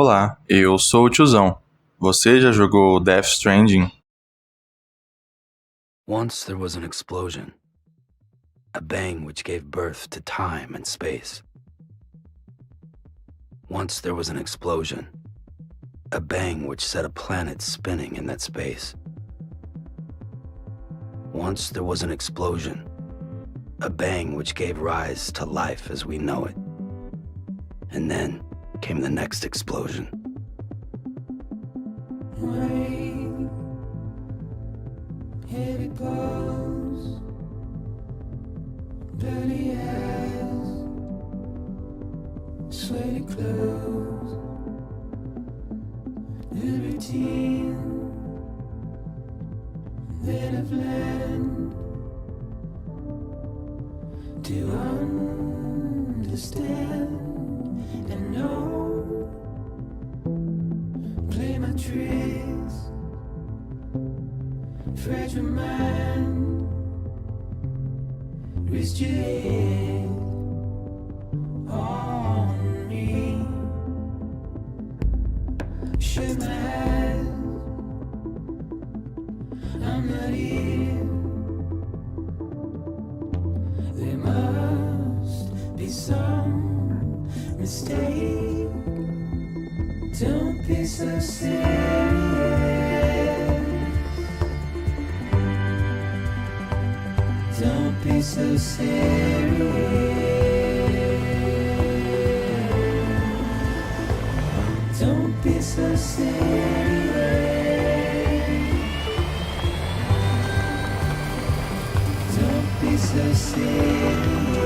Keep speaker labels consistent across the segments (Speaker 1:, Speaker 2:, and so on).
Speaker 1: Olá, eu sou o Tiozão. Você já jogou Death Stranding?
Speaker 2: Once there was an explosion, a bang which gave birth to time and space. Once there was an explosion, a bang which set a planet spinning in that space. Once there was an explosion, a bang which gave rise to life as we know it. And then came the next explosion.
Speaker 3: Rain, heavy clothes, dirty eyes, sweaty clothes, the routine that I've learned to understand and know. Play my tricks, fragile mind, risk your head on me. Shut my eyes, I'm not here. There must be some mistake. Don't be so serious. Don't be so serious. Don't be so serious. Don't be so serious.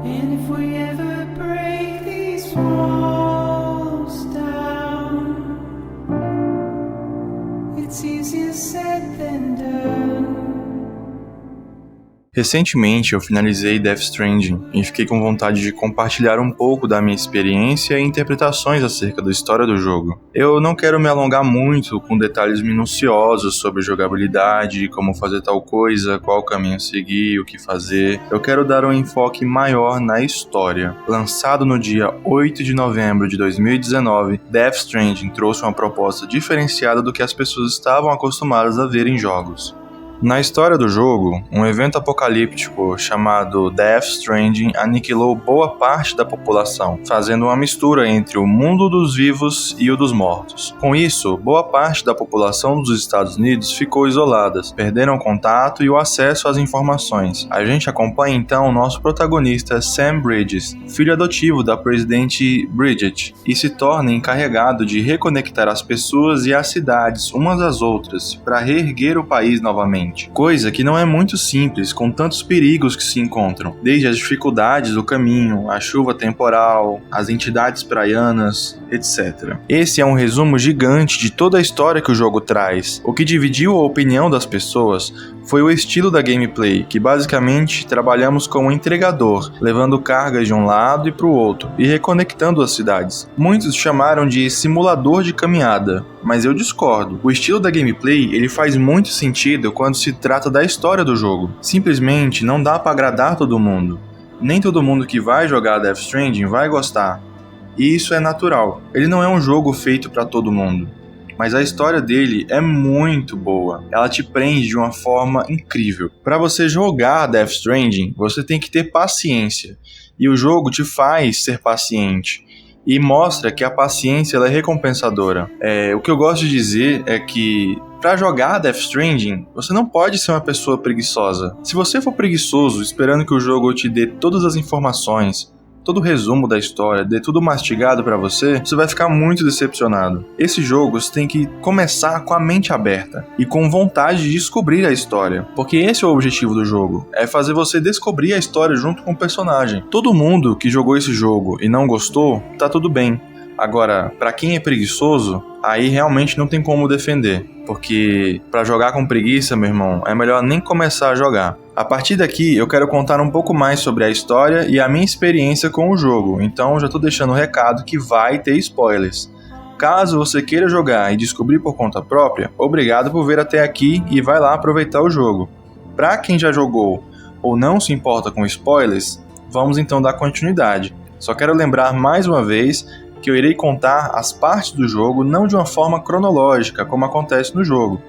Speaker 3: And if we ever break these walls down, it's easier said than done.
Speaker 1: Recentemente eu finalizei Death Stranding e fiquei com vontade de compartilhar um pouco da minha experiência e interpretações acerca da história do jogo. Eu não quero me alongar muito com detalhes minuciosos sobre jogabilidade, como fazer tal coisa, qual caminho seguir, o que fazer. Eu quero dar um enfoque maior na história. Lançado no dia 8 de novembro de 2019, Death Stranding trouxe uma proposta diferenciada do que as pessoas estavam acostumadas a ver em jogos. Na história do jogo, um evento apocalíptico chamado Death Stranding aniquilou boa parte da população, fazendo uma mistura entre o mundo dos vivos e o dos mortos. Com isso, boa parte da população dos Estados Unidos ficou isolada, perderam o contato e o acesso às informações. A gente acompanha então o nosso protagonista Sam Bridges, filho adotivo da presidente Bridget, e se torna encarregado de reconectar as pessoas e as cidades umas às outras para reerguer o país novamente. Coisa que não é muito simples com tantos perigos que se encontram, desde as dificuldades do caminho, a chuva temporal, as entidades praianas, etc. Esse é um resumo gigante de toda a história que o jogo traz. O que dividiu a opinião das pessoas foi o estilo da gameplay, que basicamente trabalhamos como entregador, levando cargas de um lado e para o outro, e reconectando as cidades. Muitos chamaram de simulador de caminhada, mas eu discordo. O estilo da gameplay ele faz muito sentido quando se trata da história do jogo. Simplesmente não dá para agradar todo mundo. Nem todo mundo que vai jogar Death Stranding vai gostar. E isso é natural. Ele não é um jogo feito para todo mundo. Mas a história dele é muito boa. Ela te prende de uma forma incrível. Para você jogar Death Stranding, você tem que ter paciência. E o jogo te faz ser paciente. E mostra que a paciência ela é recompensadora. O que eu gosto de dizer é que para jogar Death Stranding, você não pode ser uma pessoa preguiçosa. Se você for preguiçoso esperando que o jogo te dê todas as informações, todo o resumo da história, dê tudo mastigado pra você, você vai ficar muito decepcionado. Esses jogos têm que começar com a mente aberta e com vontade de descobrir a história, porque esse é o objetivo do jogo, é fazer você descobrir a história junto com o personagem. Todo mundo que jogou esse jogo e não gostou, tá tudo bem. Agora, pra quem é preguiçoso, aí realmente não tem como defender, porque pra jogar com preguiça, meu irmão, é melhor nem começar a jogar. A partir daqui, eu quero contar um pouco mais sobre a história e a minha experiência com o jogo, então já tô deixando o recado que vai ter spoilers. Caso você queira jogar e descobrir por conta própria, obrigado por ver até aqui e vai lá aproveitar o jogo. Pra quem já jogou ou não se importa com spoilers, vamos então dar continuidade. Só quero lembrar mais uma vez que eu irei contar as partes do jogo não de uma forma cronológica, como acontece no jogo,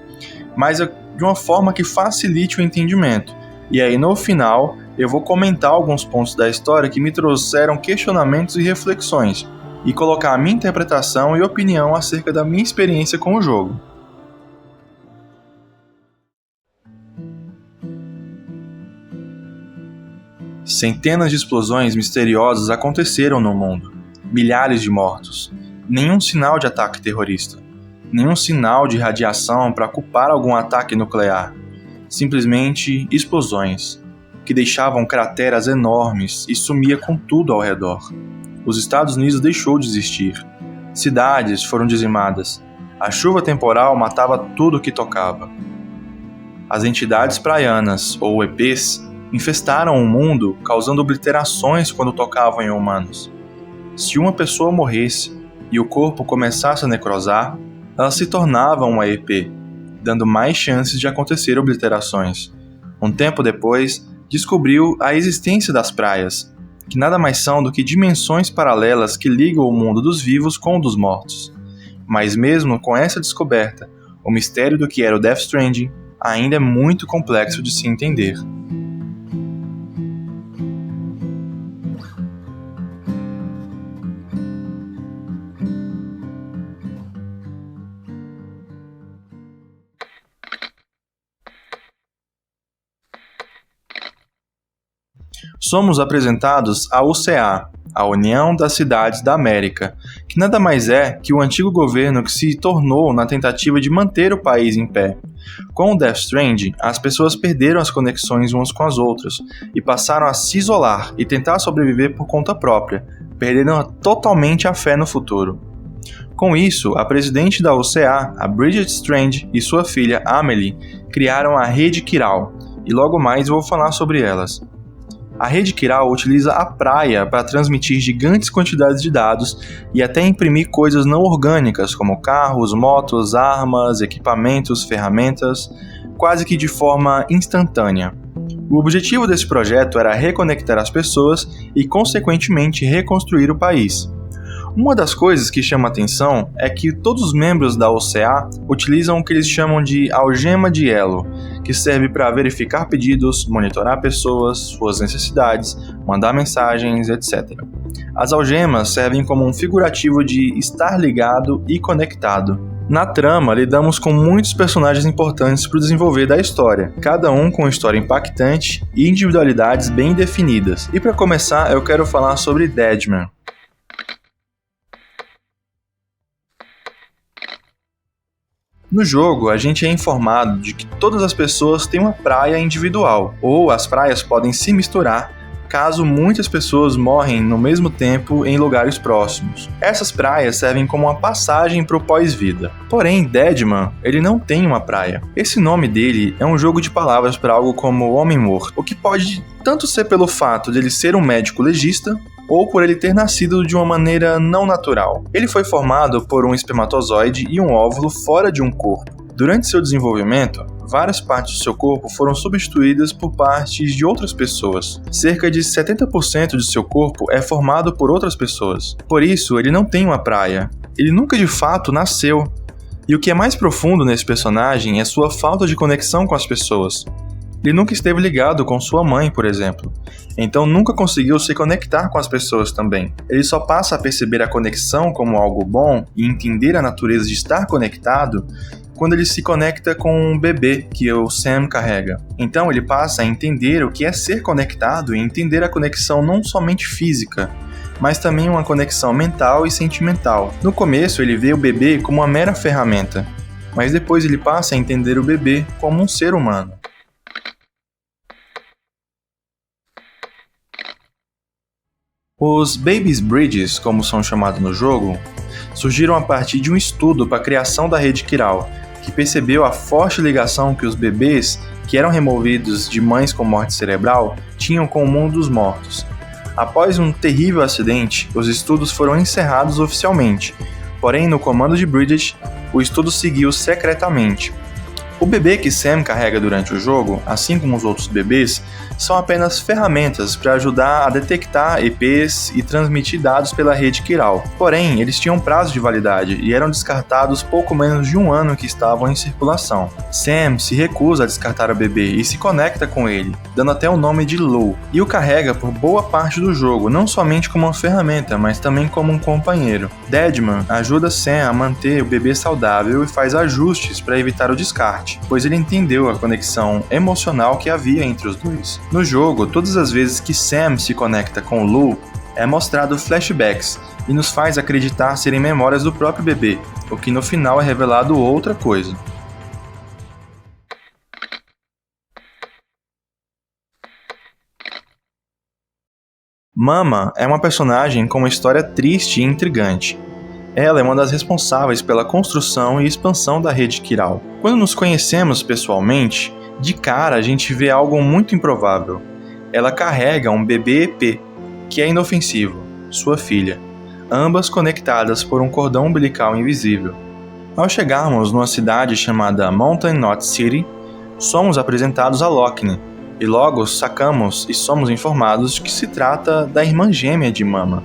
Speaker 1: mas de uma forma que facilite o entendimento. E aí no final eu vou comentar alguns pontos da história que me trouxeram questionamentos e reflexões, e colocar a minha interpretação e opinião acerca da minha experiência com o jogo. Centenas de explosões misteriosas aconteceram no mundo. Milhares de mortos. Nenhum sinal de ataque terrorista. Nenhum sinal de radiação para culpar algum ataque nuclear. Simplesmente explosões, que deixavam crateras enormes e sumia com tudo ao redor. Os Estados Unidos deixou de existir. Cidades foram dizimadas. A chuva temporal matava tudo que tocava. As entidades praianas, ou EPs, infestaram o mundo, causando obliterações quando tocavam em humanos. Se uma pessoa morresse e o corpo começasse a necrosar, ela se tornava uma EP, dando mais chances de acontecer obliterações. Um tempo depois, descobriu a existência das praias, que nada mais são do que dimensões paralelas que ligam o mundo dos vivos com o dos mortos. Mas mesmo com essa descoberta, o mistério do que era o Death Stranding ainda é muito complexo de se entender. Somos apresentados à UCA, a União das Cidades da América, que nada mais é que o antigo governo que se tornou na tentativa de manter o país em pé. Com o Death Stranding, as pessoas perderam as conexões umas com as outras e passaram a se isolar e tentar sobreviver por conta própria, perdendo totalmente a fé no futuro. Com isso, a presidente da UCA, a Bridget Strange, e sua filha Amelie criaram a Rede Kiral, e logo mais eu vou falar sobre elas. A Rede Kiral utiliza a praia para transmitir gigantes quantidades de dados e até imprimir coisas não orgânicas como carros, motos, armas, equipamentos, ferramentas, quase que de forma instantânea. O objetivo desse projeto era reconectar as pessoas e, consequentemente, reconstruir o país. Uma das coisas que chama atenção é que todos os membros da OCA utilizam o que eles chamam de algema de elo, que serve para verificar pedidos, monitorar pessoas, suas necessidades, mandar mensagens, etc. As algemas servem como um figurativo de estar ligado e conectado. Na trama, lidamos com muitos personagens importantes para o desenvolver da história, cada um com uma história impactante e individualidades bem definidas. E para começar, eu quero falar sobre Deadman. No jogo, a gente é informado de que todas as pessoas têm uma praia individual, ou as praias podem se misturar caso muitas pessoas morrem no mesmo tempo em lugares próximos. Essas praias servem como uma passagem para o pós-vida. Porém, Deadman, ele não tem uma praia. Esse nome dele é um jogo de palavras para algo como homem morto, o que pode tanto ser pelo fato de ele ser um médico legista, ou por ele ter nascido de uma maneira não natural. Ele foi formado por um espermatozoide e um óvulo fora de um corpo. Durante seu desenvolvimento, várias partes do seu corpo foram substituídas por partes de outras pessoas. Cerca de 70% de seu corpo é formado por outras pessoas. Por isso, ele não tem uma praia. Ele nunca de fato nasceu. E o que é mais profundo nesse personagem é sua falta de conexão com as pessoas. Ele nunca esteve ligado com sua mãe, por exemplo. Então nunca conseguiu se conectar com as pessoas também. Ele só passa a perceber a conexão como algo bom e entender a natureza de estar conectado quando ele se conecta com um bebê que o Sam carrega. Então ele passa a entender o que é ser conectado e entender a conexão não somente física, mas também uma conexão mental e sentimental. No começo ele vê o bebê como uma mera ferramenta, mas depois ele passa a entender o bebê como um ser humano. Os Babies Bridges, como são chamados no jogo, surgiram a partir de um estudo para a criação da rede quiral, que percebeu a forte ligação que os bebês que eram removidos de mães com morte cerebral tinham com o mundo dos mortos. Após um terrível acidente, os estudos foram encerrados oficialmente, porém no comando de Bridget, o estudo seguiu secretamente. O bebê que Sam carrega durante o jogo, assim como os outros bebês, são apenas ferramentas para ajudar a detectar EPs e transmitir dados pela rede quiral. Porém, eles tinham prazo de validade e eram descartados pouco menos de um ano que estavam em circulação. Sam se recusa a descartar o bebê e se conecta com ele, dando até o nome de Lou, e o carrega por boa parte do jogo, não somente como uma ferramenta, mas também como um companheiro. Deadman ajuda Sam a manter o bebê saudável e faz ajustes para evitar o descarte, pois ele entendeu a conexão emocional que havia entre os dois. No jogo, todas as vezes que Sam se conecta com Lou, é mostrado flashbacks e nos faz acreditar serem memórias do próprio bebê, o que no final é revelado outra coisa. Mama é uma personagem com uma história triste e intrigante. Ela é uma das responsáveis pela construção e expansão da rede quiral. Quando nos conhecemos pessoalmente, de cara a gente vê algo muito improvável. Ela carrega um bebê EP, que é inofensivo, sua filha, ambas conectadas por um cordão umbilical invisível. Ao chegarmos numa cidade chamada Mountain Knot City, somos apresentados a Lockne, e logo sacamos e somos informados de que se trata da irmã gêmea de Mama.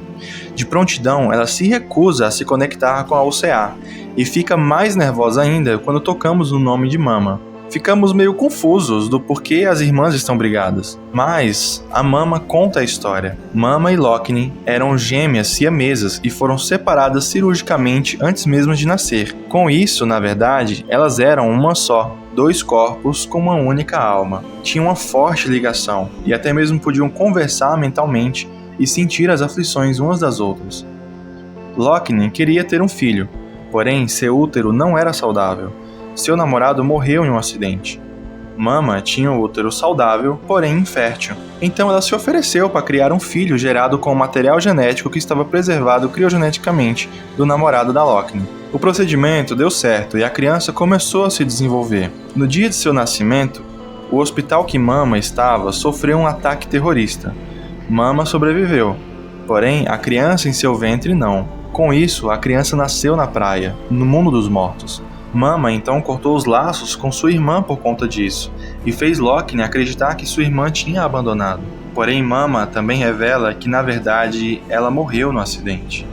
Speaker 1: De prontidão, ela se recusa a se conectar com a OCA, e fica mais nervosa ainda quando tocamos no nome de Mama. Ficamos meio confusos do porquê as irmãs estão brigadas. Mas a Mama conta a história. Mama e Lockne eram gêmeas siamesas e foram separadas cirurgicamente antes mesmo de nascer. Com isso, na verdade, elas eram uma só, 2 corpos com uma única alma. Tinham uma forte ligação e até mesmo podiam conversar mentalmente e sentir as aflições umas das outras. Lockne queria ter um filho, porém seu útero não era saudável. Seu namorado morreu em um acidente. Mama tinha um útero saudável, porém infértil. Então ela se ofereceu para criar um filho gerado com o material genético que estava preservado criogeneticamente do namorado da Lockne. O procedimento deu certo e a criança começou a se desenvolver. No dia de seu nascimento, o hospital que Mama estava sofreu um ataque terrorista. Mama sobreviveu, porém a criança em seu ventre não. Com isso, a criança nasceu na praia, no mundo dos mortos. Mama então cortou os laços com sua irmã por conta disso, e fez Lockne acreditar que sua irmã tinha abandonado. Porém, Mama também revela que na verdade ela morreu no acidente,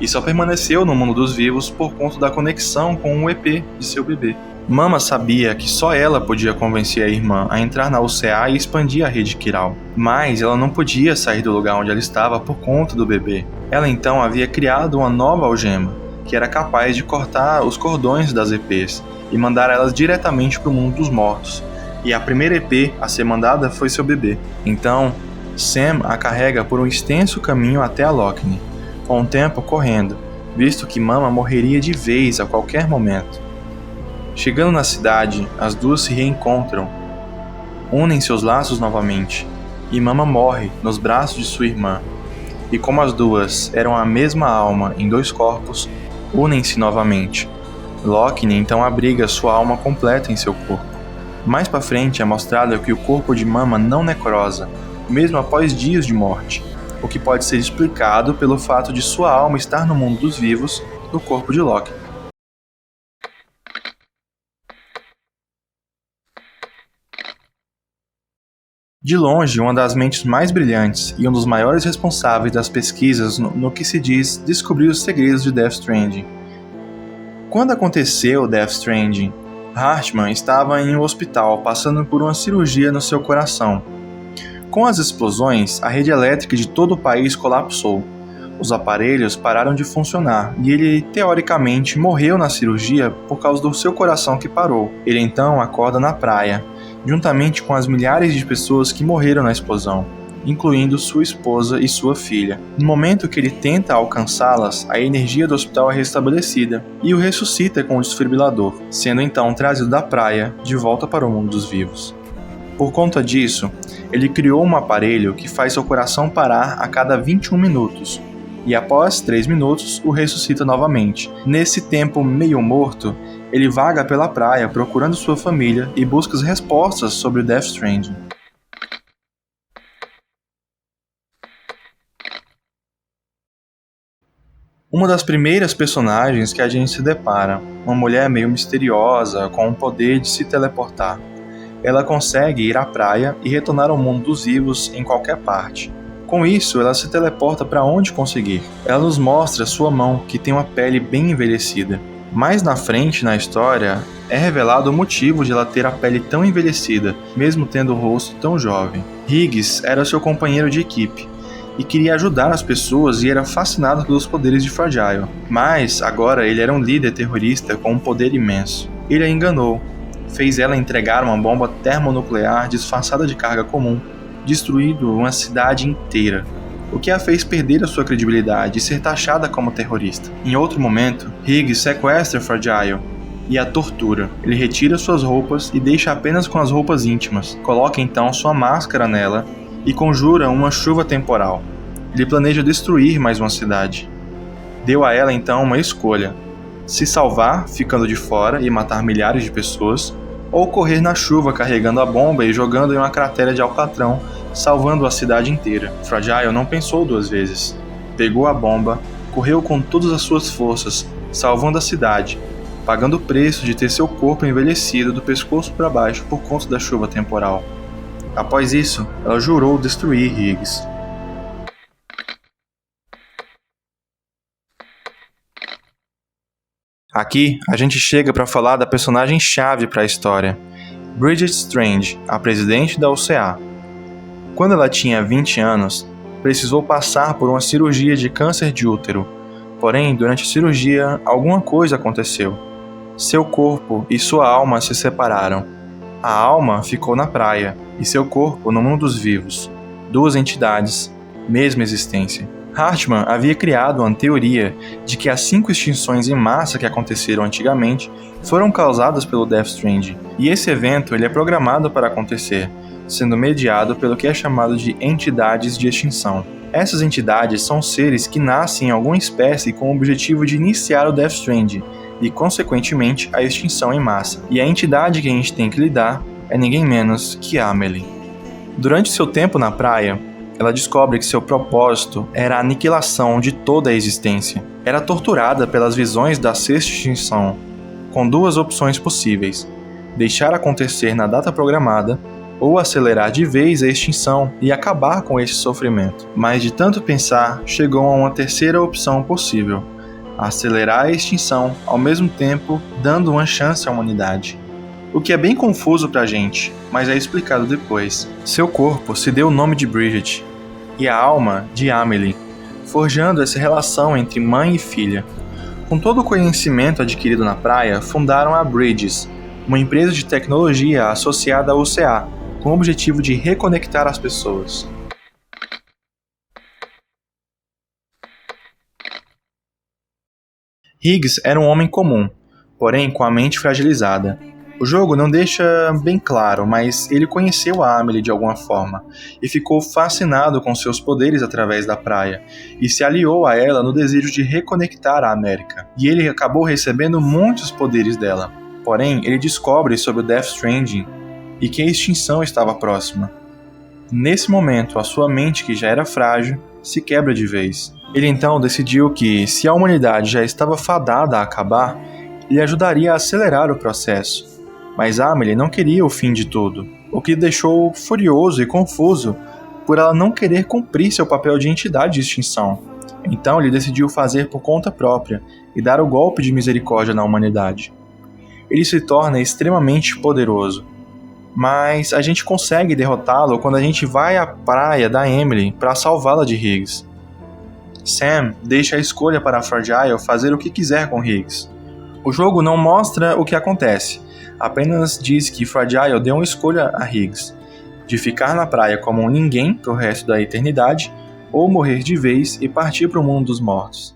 Speaker 1: e só permaneceu no mundo dos vivos por conta da conexão com o EP de seu bebê. Mama sabia que só ela podia convencer a irmã a entrar na UCA e expandir a rede quiral, mas ela não podia sair do lugar onde ela estava por conta do bebê. Ela então havia criado uma nova algema, que era capaz de cortar os cordões das EPs e mandar elas diretamente para o mundo dos mortos. E a primeira EP a ser mandada foi seu bebê. Então, Sam a carrega por um extenso caminho até a Lockne, com o tempo correndo, visto que Mama morreria de vez a qualquer momento. Chegando na cidade, as duas se reencontram, unem seus laços novamente, e Mama morre nos braços de sua irmã. E como as duas eram a mesma alma em 2 corpos, unem-se novamente. Lockne então abriga sua alma completa em seu corpo. Mais pra frente é mostrado que o corpo de Mama não necrosa, mesmo após dias de morte, o que pode ser explicado pelo fato de sua alma estar no mundo dos vivos, no corpo de Lockne. De longe, uma das mentes mais brilhantes e um dos maiores responsáveis das pesquisas no que se diz descobrir os segredos de Death Stranding. Quando aconteceu Death Stranding, Hartman estava em um hospital passando por uma cirurgia no seu coração. Com as explosões, a rede elétrica de todo o país colapsou. Os aparelhos pararam de funcionar e ele, teoricamente, morreu na cirurgia por causa do seu coração que parou. Ele então acorda na praia, juntamente com as milhares de pessoas que morreram na explosão, incluindo sua esposa e sua filha. No momento que ele tenta alcançá-las, a energia do hospital é restabelecida e o ressuscita com o desfibrilador, sendo então trazido da praia de volta para o mundo dos vivos. Por conta disso, ele criou um aparelho que faz seu coração parar a cada 21 minutos, e após 3 minutos o ressuscita novamente. Nesse tempo meio morto, ele vaga pela praia procurando sua família e busca as respostas sobre o Death Stranding. Uma das primeiras personagens que a gente se depara, uma mulher meio misteriosa com o poder de se teleportar. Ela consegue ir à praia e retornar ao mundo dos vivos em qualquer parte. Com isso, ela se teleporta para onde conseguir. Ela nos mostra sua mão, que tem uma pele bem envelhecida. Mais na frente na história, é revelado o motivo de ela ter a pele tão envelhecida, mesmo tendo o rosto tão jovem. Higgs era seu companheiro de equipe, e queria ajudar as pessoas e era fascinado pelos poderes de Fragile. Mas, agora ele era um líder terrorista com um poder imenso. Ele a enganou, fez ela entregar uma bomba termonuclear disfarçada de carga comum, destruindo uma cidade inteira, o que a fez perder a sua credibilidade e ser taxada como terrorista. Em outro momento, Higgs sequestra Fragile e a tortura. Ele retira suas roupas e deixa apenas com as roupas íntimas, coloca então sua máscara nela e conjura uma chuva temporal. Ele planeja destruir mais uma cidade. Deu a ela então uma escolha: se salvar, ficando de fora e matar milhares de pessoas, ou correr na chuva carregando a bomba e jogando em uma cratera de alcatrão, salvando a cidade inteira. Fragile não pensou 2 vezes. Pegou a bomba, correu com todas as suas forças, salvando a cidade, pagando o preço de ter seu corpo envelhecido do pescoço para baixo por conta da chuva temporal. Após isso, ela jurou destruir Higgs. Aqui, a gente chega para falar da personagem-chave para a história, Bridget Strange, a presidente da UCA. Quando ela tinha 20 anos, precisou passar por uma cirurgia de câncer de útero. Porém, durante a cirurgia, alguma coisa aconteceu. Seu corpo e sua alma se separaram. A alma ficou na praia e seu corpo no mundo dos vivos. 2 entidades, mesma existência. Hartman havia criado uma teoria de que as 5 extinções em massa que aconteceram antigamente foram causadas pelo Death Stranding, e esse evento ele é programado para acontecer, sendo mediado pelo que é chamado de entidades de extinção. Essas entidades são seres que nascem em alguma espécie com o objetivo de iniciar o Death Stranding e, consequentemente, a extinção em massa. E a entidade que a gente tem que lidar é ninguém menos que Amelie. Durante seu tempo na praia, ela descobre que seu propósito era a aniquilação de toda a existência. Era torturada pelas visões da 6ª extinção, com 2 opções possíveis: deixar acontecer na data programada ou acelerar de vez a extinção e acabar com esse sofrimento. Mas de tanto pensar, chegou a uma terceira opção possível: acelerar a extinção, ao mesmo tempo dando uma chance à humanidade. O que é bem confuso pra gente, mas é explicado depois. Seu corpo se deu o nome de Bridget, e a alma de Amelie, forjando essa relação entre mãe e filha. Com todo o conhecimento adquirido na praia, fundaram a Bridges, uma empresa de tecnologia associada à UCA, com o objetivo de reconectar as pessoas. Higgs era um homem comum, porém com a mente fragilizada. O jogo não deixa bem claro, mas ele conheceu a Amelie de alguma forma e ficou fascinado com seus poderes através da praia e se aliou a ela no desejo de reconectar a América. E ele acabou recebendo muitos poderes dela. Porém, ele descobre sobre o Death Stranding e que a extinção estava próxima. Nesse momento, a sua mente, que já era frágil, se quebra de vez. Ele então decidiu que, se a humanidade já estava fadada a acabar, ele ajudaria a acelerar o processo. Mas Amelie não queria o fim de tudo, o que deixou furioso e confuso por ela não querer cumprir seu papel de entidade de extinção. Então ele decidiu fazer por conta própria e dar o golpe de misericórdia na humanidade. Ele se torna extremamente poderoso, mas a gente consegue derrotá-lo quando a gente vai à praia da Amelie para salvá-la de Higgs. Sam deixa a escolha para Fragile fazer o que quiser com Higgs. O jogo não mostra o que acontece, apenas diz que Fragile deu uma escolha a Higgs, de ficar na praia como um ninguém pro resto da eternidade, ou morrer de vez e partir para o mundo dos mortos.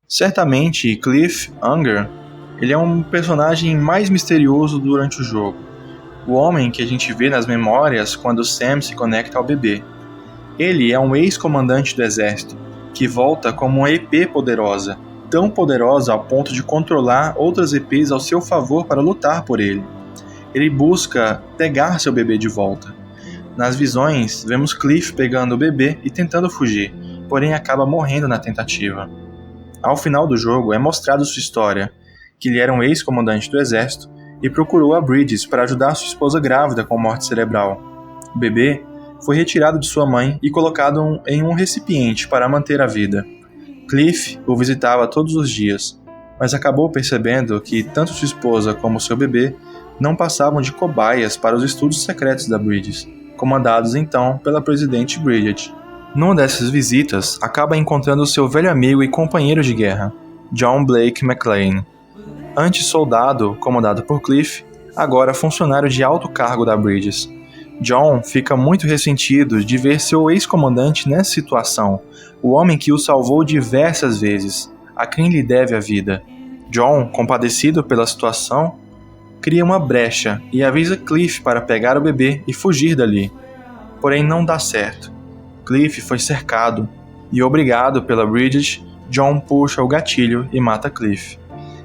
Speaker 1: Certamente, Cliff Unger, ele é um personagem mais misterioso durante o jogo. O homem que a gente vê nas memórias quando Sam se conecta ao bebê. Ele é um ex-comandante do exército, que volta como uma EP poderosa, tão poderosa ao ponto de controlar outras EPs ao seu favor para lutar por ele. Ele busca pegar seu bebê de volta. Nas visões, vemos Cliff pegando o bebê e tentando fugir, porém acaba morrendo na tentativa. Ao final do jogo é mostrado sua história, que ele era um ex-comandante do exército e procurou a Bridges para ajudar sua esposa grávida com morte cerebral. O bebê foi retirado de sua mãe e colocado em um recipiente para manter a vida. Cliff o visitava todos os dias, mas acabou percebendo que tanto sua esposa como seu bebê não passavam de cobaias para os estudos secretos da Bridges, comandados então pela presidente Bridget. Numa dessas visitas, acaba encontrando seu velho amigo e companheiro de guerra, John Blake McLean. Antes soldado, comandado por Cliff, agora funcionário de alto cargo da Bridges. John fica muito ressentido de ver seu ex-comandante nessa situação, o homem que o salvou diversas vezes, a quem lhe deve a vida. John, compadecido pela situação, cria uma brecha e avisa Cliff para pegar o bebê e fugir dali. Porém não dá certo. Cliff foi cercado e, obrigado pela Bridget, John puxa o gatilho e mata Cliff.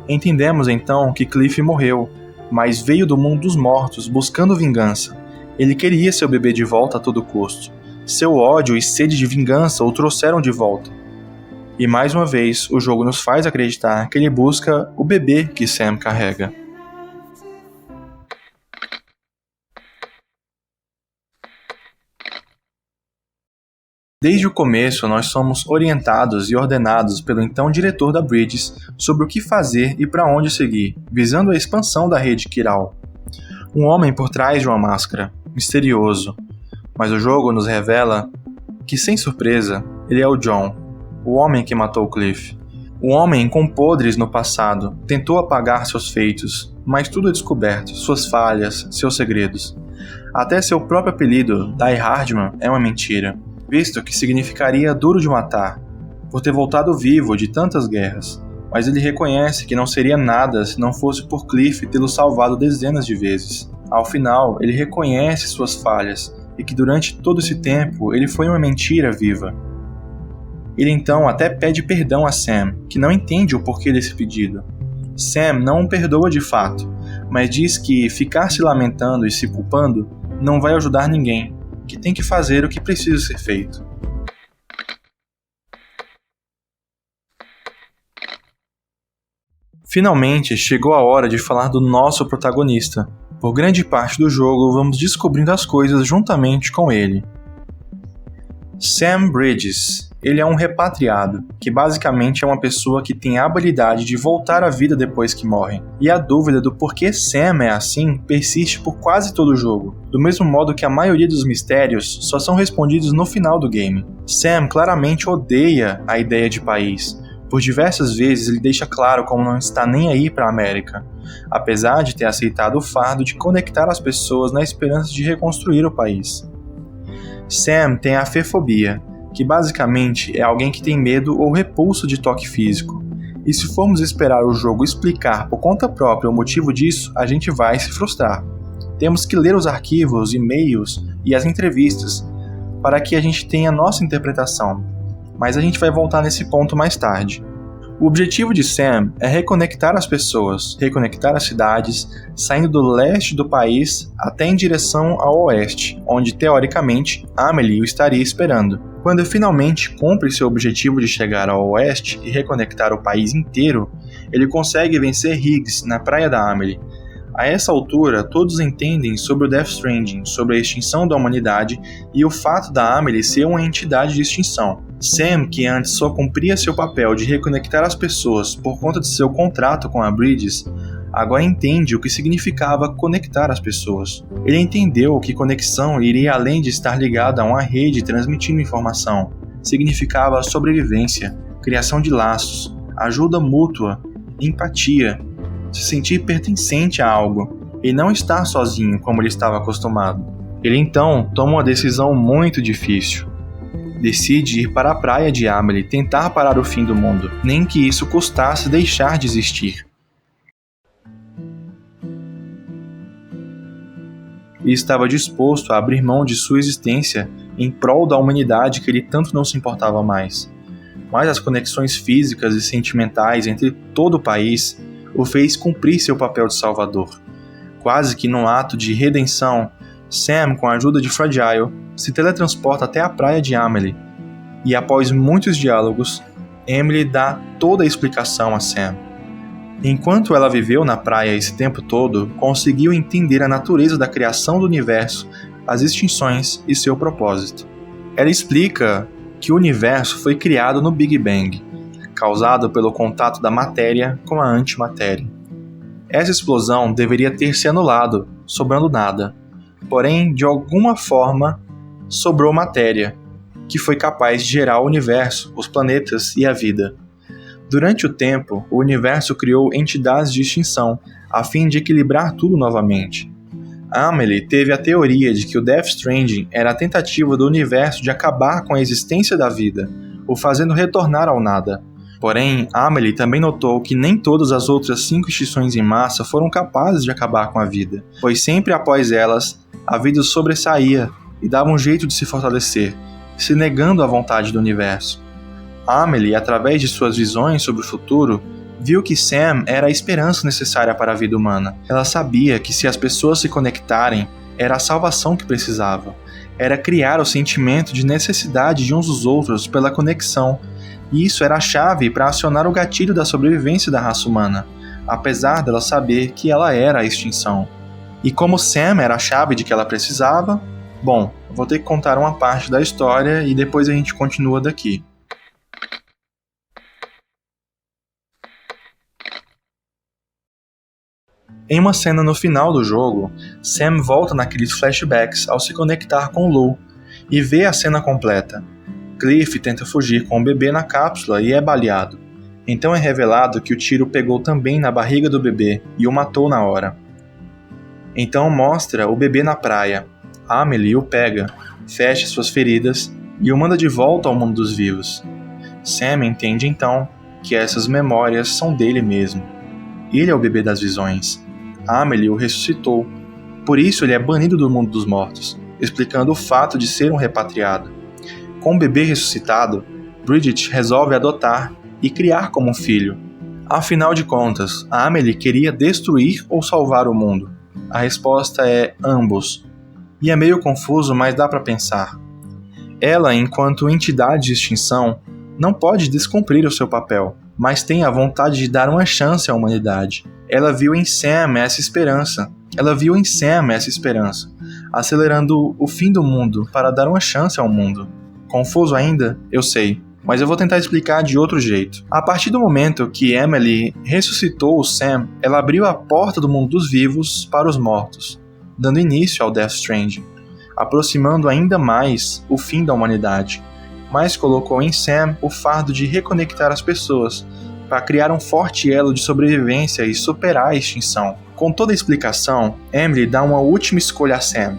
Speaker 1: Entendemos então que Cliff morreu, mas veio do mundo dos mortos buscando vingança. Ele queria seu bebê de volta a todo custo. Seu ódio e sede de vingança o trouxeram de volta. E mais uma vez, o jogo nos faz acreditar que ele busca o bebê que Sam carrega. Desde o começo, nós somos orientados e ordenados pelo então diretor da Bridges sobre o que fazer e para onde seguir, visando a expansão da rede Kiral. Um homem por trás de uma máscara, misterioso, mas o jogo nos revela que, sem surpresa, ele é o John, o homem que matou Cliff. O homem com podres no passado tentou apagar seus feitos, mas tudo é descoberto, suas falhas, seus segredos. Até seu próprio apelido, Die Hardman, é uma mentira, visto que significaria duro de matar, por ter voltado vivo de tantas guerras. Mas ele reconhece que não seria nada se não fosse por Cliff tê-lo salvado dezenas de vezes. Ao final, ele reconhece suas falhas e que durante todo esse tempo ele foi uma mentira viva. Ele então até pede perdão a Sam, que não entende o porquê desse pedido. Sam não o perdoa de fato, mas diz que ficar se lamentando e se culpando não vai ajudar ninguém, que tem que fazer o que precisa ser feito. Finalmente chegou a hora de falar do nosso protagonista. Por grande parte do jogo vamos descobrindo as coisas juntamente com ele. Sam Bridges. Ele é um repatriado, que basicamente é uma pessoa que tem a habilidade de voltar à vida depois que morre. E a dúvida do porquê Sam é assim persiste por quase todo o jogo, do mesmo modo que a maioria dos mistérios só são respondidos no final do game. Sam claramente odeia a ideia de país. Por diversas vezes ele deixa claro como não está nem aí para a América, apesar de ter aceitado o fardo de conectar as pessoas na esperança de reconstruir o país. Sam tem a fefobia, que basicamente é alguém que tem medo ou repulso de toque físico. E se formos esperar o jogo explicar por conta própria o motivo disso, a gente vai se frustrar. Temos que ler os arquivos, e-mails e as entrevistas para que a gente tenha a nossa interpretação, mas a gente vai voltar nesse ponto mais tarde. O objetivo de Sam é reconectar as pessoas, reconectar as cidades, saindo do leste do país até em direção ao oeste, onde teoricamente Amelie o estaria esperando. Quando finalmente cumpre seu objetivo de chegar ao oeste e reconectar o país inteiro, ele consegue vencer Higgs na praia da Amelie. A essa altura, todos entendem sobre o Death Stranding, sobre a extinção da humanidade e o fato da Amelie ser uma entidade de extinção. Sam, que antes só cumpria seu papel de reconectar as pessoas por conta de seu contrato com a Bridges, agora entende o que significava conectar as pessoas. Ele entendeu que conexão iria além de estar ligado a uma rede transmitindo informação. Significava sobrevivência, criação de laços, ajuda mútua, empatia, se sentir pertencente a algo e não estar sozinho como ele estava acostumado. Ele então toma uma decisão muito difícil. Decide ir para a praia de Amelie tentar parar o fim do mundo, nem que isso custasse deixar de existir. E estava disposto a abrir mão de sua existência em prol da humanidade que ele tanto não se importava mais. Mas as conexões físicas e sentimentais entre todo o país o fez cumprir seu papel de salvador. Quase que num ato de redenção, Sam, com a ajuda de Fragile, se teletransporta até a praia de Amelie, e após muitos diálogos, Emily dá toda a explicação a Sam. Enquanto ela viveu na praia esse tempo todo, conseguiu entender a natureza da criação do universo, as extinções e seu propósito. Ela explica que o universo foi criado no Big Bang, causado pelo contato da matéria com a antimatéria. Essa explosão deveria ter se anulado, sobrando nada. Porém, de alguma forma, sobrou matéria, que foi capaz de gerar o universo, os planetas e a vida. Durante o tempo, o universo criou entidades de extinção, a fim de equilibrar tudo novamente. Amelie teve a teoria de que o Death Stranding era a tentativa do universo de acabar com a existência da vida, o fazendo retornar ao nada. Porém, Amelie também notou que nem todas as outras 5 extinções em massa foram capazes de acabar com a vida, pois sempre após elas, a vida sobressaía e dava um jeito de se fortalecer, se negando à vontade do universo. Amelie, através de suas visões sobre o futuro, viu que Sam era a esperança necessária para a vida humana. Ela sabia que se as pessoas se conectarem, era a salvação que precisava. Era criar o sentimento de necessidade de uns dos outros pela conexão, e isso era a chave para acionar o gatilho da sobrevivência da raça humana, apesar dela saber que ela era a extinção. E como Sam era a chave de que ela precisava, bom, vou ter que contar uma parte da história e depois a gente continua daqui. Em uma cena no final do jogo, Sam volta naqueles flashbacks ao se conectar com Lou e vê a cena completa. Cliff tenta fugir com o bebê na cápsula e é baleado. Então é revelado que o tiro pegou também na barriga do bebê e o matou na hora. Então mostra o bebê na praia. Amelie o pega, fecha suas feridas e o manda de volta ao mundo dos vivos. Sam entende então que essas memórias são dele mesmo. Ele é o bebê das visões. Amelie o ressuscitou. Por isso ele é banido do mundo dos mortos, explicando o fato de ser um repatriado. Com o bebê ressuscitado, Bridget resolve adotar e criar como um filho. Afinal de contas, Amelie queria destruir ou salvar o mundo? A resposta é ambos. E é meio confuso, mas dá para pensar. Ela, enquanto entidade de extinção, não pode descumprir o seu papel, mas tem a vontade de dar uma chance à humanidade. Ela viu em Sam essa esperança. Acelerando o fim do mundo para dar uma chance ao mundo. Confuso ainda? Eu sei, mas eu vou tentar explicar de outro jeito. A partir do momento que Emily ressuscitou o Sam, ela abriu a porta do mundo dos vivos para os mortos, dando início ao Death Stranding, aproximando ainda mais o fim da humanidade, mas colocou em Sam o fardo de reconectar as pessoas, para criar um forte elo de sobrevivência e superar a extinção. Com toda a explicação, Emily dá uma última escolha a Sam: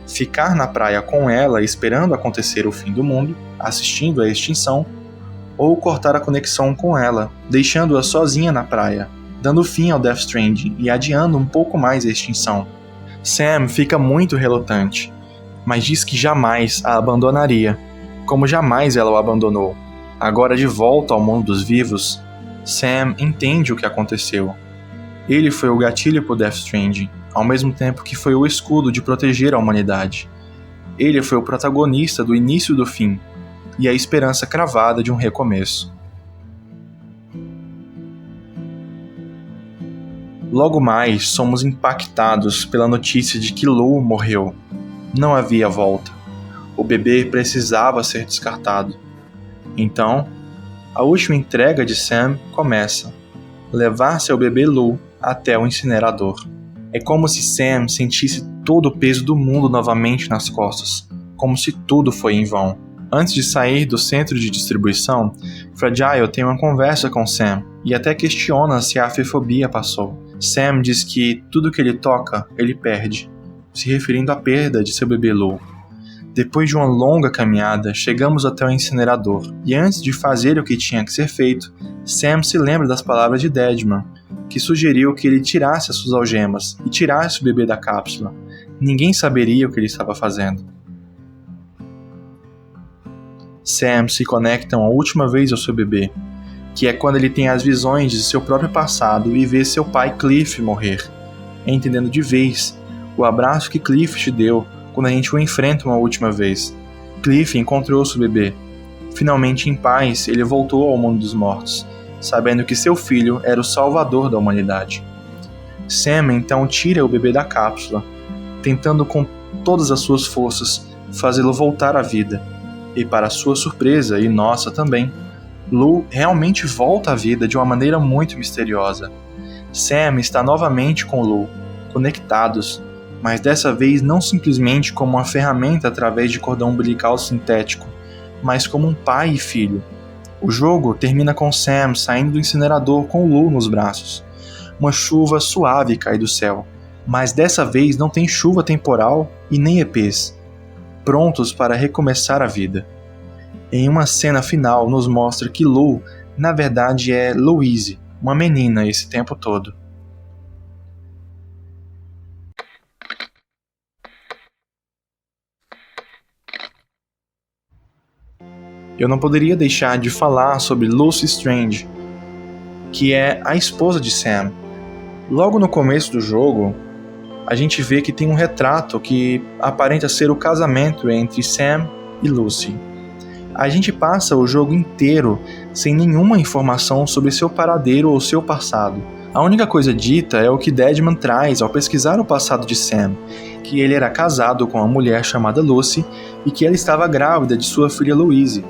Speaker 1: ficar na praia com ela esperando acontecer o fim do mundo, assistindo à extinção, ou cortar a conexão com ela, deixando-a sozinha na praia, dando fim ao Death Stranding e adiando um pouco mais a extinção. Sam fica muito relutante, mas diz que jamais a abandonaria, como jamais ela o abandonou. Agora de volta ao mundo dos vivos, Sam entende o que aconteceu. Ele foi o gatilho para o Death Stranding, ao mesmo tempo que foi o escudo de proteger a humanidade. Ele foi o protagonista do início do fim, e a esperança cravada de um recomeço. Logo mais, somos impactados pela notícia de que Lou morreu. Não havia volta. O bebê precisava ser descartado. Então, a última entrega de Sam começa: levar seu bebê Lou até o incinerador. É como se Sam sentisse todo o peso do mundo novamente nas costas, como se tudo foi em vão. Antes de sair do centro de distribuição, Fragile tem uma conversa com Sam e até questiona se a afefobia passou. Sam diz que tudo que ele toca, ele perde, se referindo à perda de seu bebê Lou. Depois de uma longa caminhada, chegamos até o incinerador, e antes de fazer o que tinha que ser feito, Sam se lembra das palavras de Deadman, que sugeriu que ele tirasse as suas algemas e tirasse o bebê da cápsula. Ninguém saberia o que ele estava fazendo. Sam se conecta uma última vez ao seu bebê, que é quando ele tem as visões de seu próprio passado e vê seu pai Cliff morrer, entendendo de vez o abraço que Cliff te deu quando a gente o enfrenta uma última vez. Cliff encontrou seu bebê. Finalmente, em paz, ele voltou ao mundo dos mortos, sabendo que seu filho era o salvador da humanidade. Sam então tira o bebê da cápsula, tentando com todas as suas forças fazê-lo voltar à vida. E para sua surpresa, e nossa também, Lou realmente volta à vida de uma maneira muito misteriosa. Sam está novamente com Lou, conectados, mas dessa vez não simplesmente como uma ferramenta através de cordão umbilical sintético, mas como um pai e filho. O jogo termina com Sam saindo do incinerador com Lou nos braços. Uma chuva suave cai do céu, mas dessa vez não tem chuva temporal e nem EPs, prontos para recomeçar a vida. Em uma cena final nos mostra que Lou, na verdade, é Louise, uma menina esse tempo todo. Eu não poderia deixar de falar sobre Lucy Strange, que é a esposa de Sam. Logo no começo do jogo, a gente vê que tem um retrato que aparenta ser o casamento entre Sam e Lucy. A gente passa o jogo inteiro sem nenhuma informação sobre seu paradeiro ou seu passado. A única coisa dita é o que Deadman traz ao pesquisar o passado de Sam, que ele era casado com uma mulher chamada Lucy e que ela estava grávida de sua filha Louise.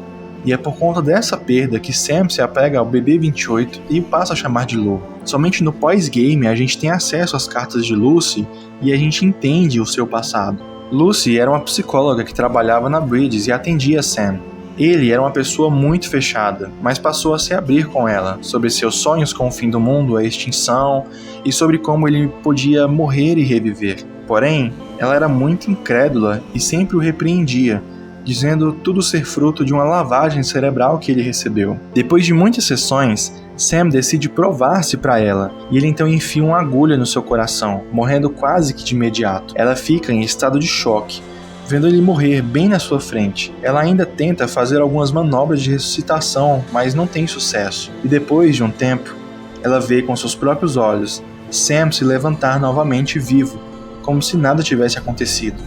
Speaker 1: E é por conta dessa perda que Sam se apega ao bebê 28 e o passa a chamar de Lou. Somente no pós-game a gente tem acesso às cartas de Lucy e a gente entende o seu passado. Lucy era uma psicóloga que trabalhava na Bridges e atendia Sam. Ele era uma pessoa muito fechada, mas passou a se abrir com ela, sobre seus sonhos com o fim do mundo, a extinção, e sobre como ele podia morrer e reviver. Porém, ela era muito incrédula e sempre o repreendia, dizendo tudo ser fruto de uma lavagem cerebral que ele recebeu. Depois de muitas sessões, Sam decide provar-se para ela, e ele então enfia uma agulha no seu coração, morrendo quase que de imediato. Ela fica em estado de choque, vendo ele morrer bem na sua frente. Ela ainda tenta fazer algumas manobras de ressuscitação, mas não tem sucesso. E depois de um tempo, ela vê com seus próprios olhos Sam se levantar novamente vivo, como se nada tivesse acontecido.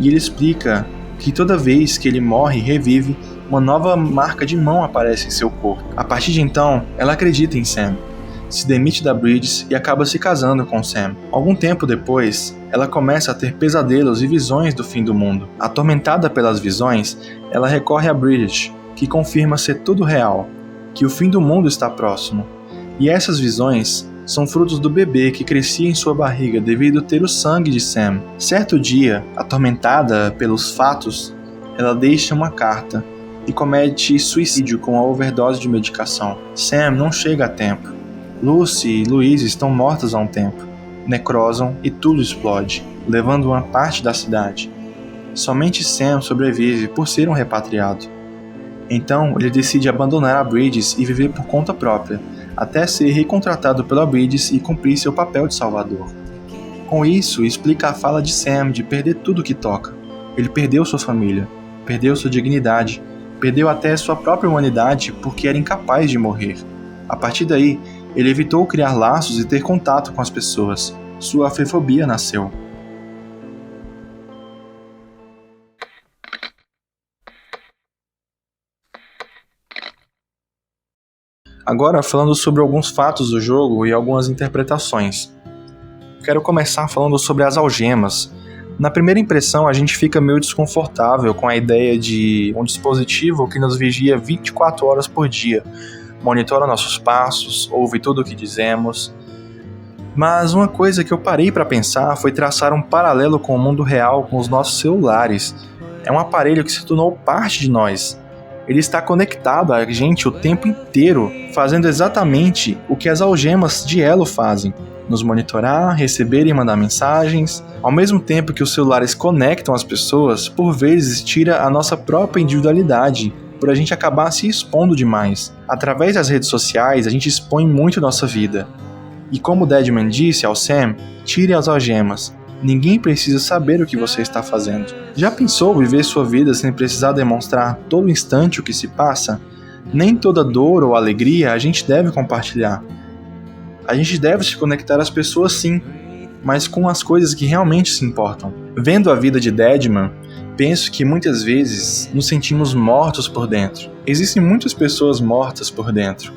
Speaker 1: E ele explica que toda vez que ele morre e revive, uma nova marca de mão aparece em seu corpo. A partir de então, ela acredita em Sam, se demite da Bridges e acaba se casando com Sam. Algum tempo depois, ela começa a ter pesadelos e visões do fim do mundo. Atormentada pelas visões, ela recorre a Bridget, que confirma ser tudo real, que o fim do mundo está próximo. E essas visões são frutos do bebê que crescia em sua barriga devido a ter o sangue de Sam. Certo dia, atormentada pelos fatos, ela deixa uma carta e comete suicídio com a overdose de medicação. Sam não chega a tempo. Lucy e Louise estão mortas há um tempo, necrosam e tudo explode, levando uma parte da cidade. Somente Sam sobrevive por ser um repatriado. Então ele decide abandonar a Bridges e viver por conta própria, até ser recontratado pela Bridges e cumprir seu papel de salvador. Com isso, explica a fala de Sam de perder tudo que toca. Ele perdeu sua família, perdeu sua dignidade, perdeu até sua própria humanidade porque era incapaz de morrer. A partir daí, ele evitou criar laços e ter contato com as pessoas. Sua afefobia nasceu. Agora, falando sobre alguns fatos do jogo e algumas interpretações. Quero começar falando sobre as algemas. Na primeira impressão, a gente fica meio desconfortável com a ideia de um dispositivo que nos vigia 24 horas por dia, monitora nossos passos, ouve tudo o que dizemos. Mas uma coisa que eu parei para pensar foi traçar um paralelo com o mundo real com os nossos celulares. É um aparelho que se tornou parte de nós. Ele está conectado a gente o tempo inteiro, fazendo exatamente o que as algemas de elo fazem: nos monitorar, receber e mandar mensagens. Ao mesmo tempo que os celulares conectam as pessoas, por vezes tira a nossa própria individualidade, por a gente acabar se expondo demais. Através das redes sociais, a gente expõe muito nossa vida. E como o Deadman disse ao Sam, tire as algemas. Ninguém precisa saber o que você está fazendo. Já pensou viver sua vida sem precisar demonstrar todo instante o que se passa? Nem toda dor ou alegria a gente deve compartilhar. A gente deve se conectar às pessoas sim, mas com as coisas que realmente se importam. Vendo a vida de Deadman, penso que muitas vezes nos sentimos mortos por dentro. Existem muitas pessoas mortas por dentro,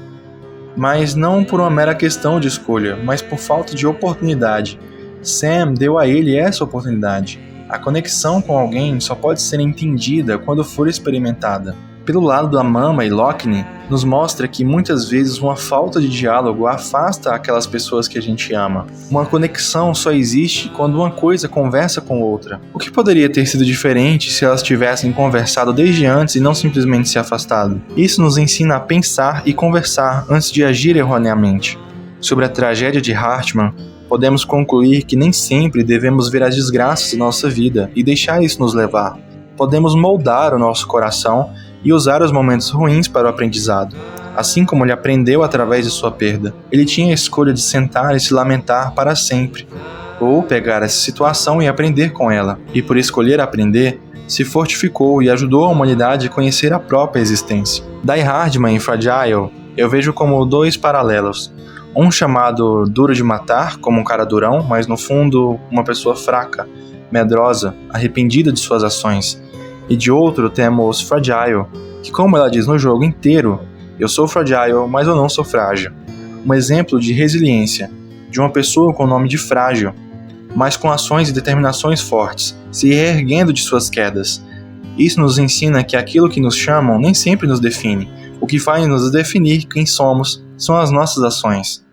Speaker 1: mas não por uma mera questão de escolha, mas por falta de oportunidade. Sam deu a ele essa oportunidade. A conexão com alguém só pode ser entendida quando for experimentada. Pelo lado da Mama e Lockne, nos mostra que muitas vezes uma falta de diálogo afasta aquelas pessoas que a gente ama. Uma conexão só existe quando uma coisa conversa com outra. O que poderia ter sido diferente se elas tivessem conversado desde antes e não simplesmente se afastado? Isso nos ensina a pensar e conversar antes de agir erroneamente. Sobre a tragédia de Hartman, podemos concluir que nem sempre devemos ver as desgraças da nossa vida e deixar isso nos levar. Podemos moldar o nosso coração e usar os momentos ruins para o aprendizado. Assim como ele aprendeu através de sua perda, ele tinha a escolha de sentar e se lamentar para sempre, ou pegar essa situação e aprender com ela, e por escolher aprender, se fortificou e ajudou a humanidade a conhecer a própria existência. Die Hardman e Fragile eu vejo como dois paralelos. Um chamado duro de matar, como um cara durão, mas no fundo uma pessoa fraca, medrosa, arrependida de suas ações. E de outro temos Fragile, que como ela diz no jogo inteiro, eu sou fragile, mas eu não sou frágil. Um exemplo de resiliência, de uma pessoa com o nome de frágil, mas com ações e determinações fortes, se reerguendo de suas quedas. Isso nos ensina que aquilo que nos chamam nem sempre nos define. O que faz nos definir quem somos são as nossas ações.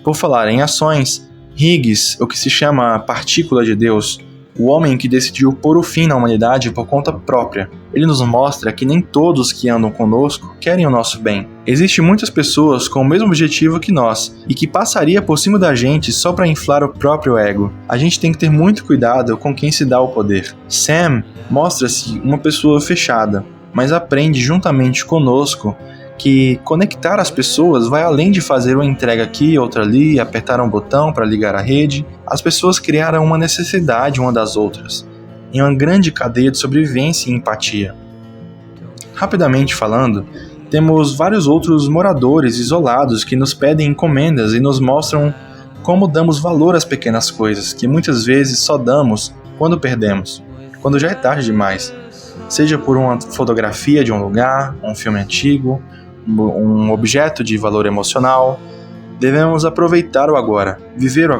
Speaker 1: Por falar em ações, Higgs, o que se chama partícula de Deus, o homem que decidiu pôr o fim na humanidade por conta própria. Ele nos mostra que nem todos que andam conosco querem o nosso bem. Existem muitas pessoas com o mesmo objetivo que nós e que passaria por cima da gente só para inflar o próprio ego. A gente tem que ter muito cuidado com quem se dá o poder. Sam mostra-se uma pessoa fechada, mas aprende juntamente conosco que conectar as pessoas vai além de fazer uma entrega aqui, outra ali, apertar um botão para ligar a rede. As pessoas criaram uma necessidade uma das outras, em uma grande cadeia de sobrevivência e empatia. Rapidamente falando, temos vários outros moradores isolados que nos pedem encomendas e nos mostram como damos valor às pequenas coisas, que muitas vezes só damos quando perdemos, quando já é tarde demais. Seja por uma fotografia de um lugar, um filme antigo, um objeto de valor emocional, devemos aproveitar o agora, viver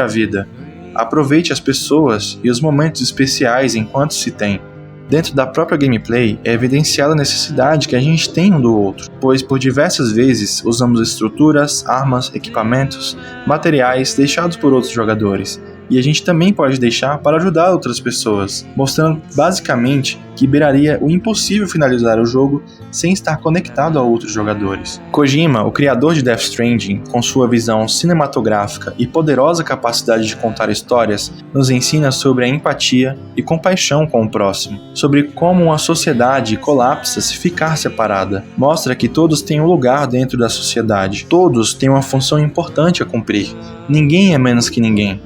Speaker 1: a vida. Aproveite as pessoas e os momentos especiais enquanto se tem. Dentro da própria gameplay é evidenciada a necessidade que a gente tem um do outro, pois por diversas vezes usamos estruturas, armas, equipamentos, materiais deixados por outros jogadores. E a gente também pode deixar para ajudar outras pessoas, mostrando basicamente que beiraria o impossível finalizar o jogo sem estar conectado a outros jogadores. Kojima, o criador de Death Stranding, com sua visão cinematográfica e poderosa capacidade de contar histórias, nos ensina sobre a empatia e compaixão com o próximo, sobre como uma sociedade colapsa se ficar separada. Mostra que todos têm um lugar dentro da sociedade, todos têm uma função importante a cumprir, ninguém é menos que ninguém.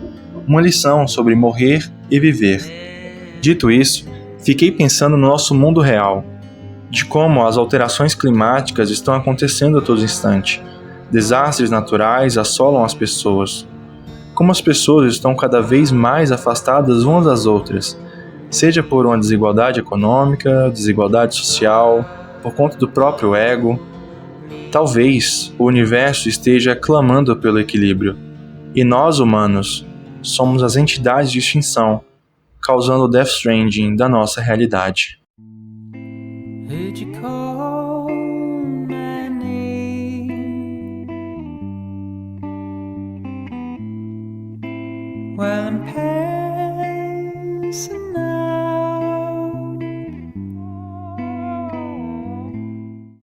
Speaker 1: Uma lição sobre morrer e viver. Dito isso, fiquei pensando no nosso mundo real, de como as alterações climáticas estão acontecendo a todo instante. Desastres naturais assolam as pessoas. Como as pessoas estão cada vez mais afastadas umas das outras, seja por uma desigualdade econômica, desigualdade social, por conta do próprio ego. Talvez o universo esteja clamando pelo equilíbrio, e nós, humanos, somos as entidades de extinção, causando o Death Stranding da nossa realidade.
Speaker 3: Heard you call my name. Well, I'm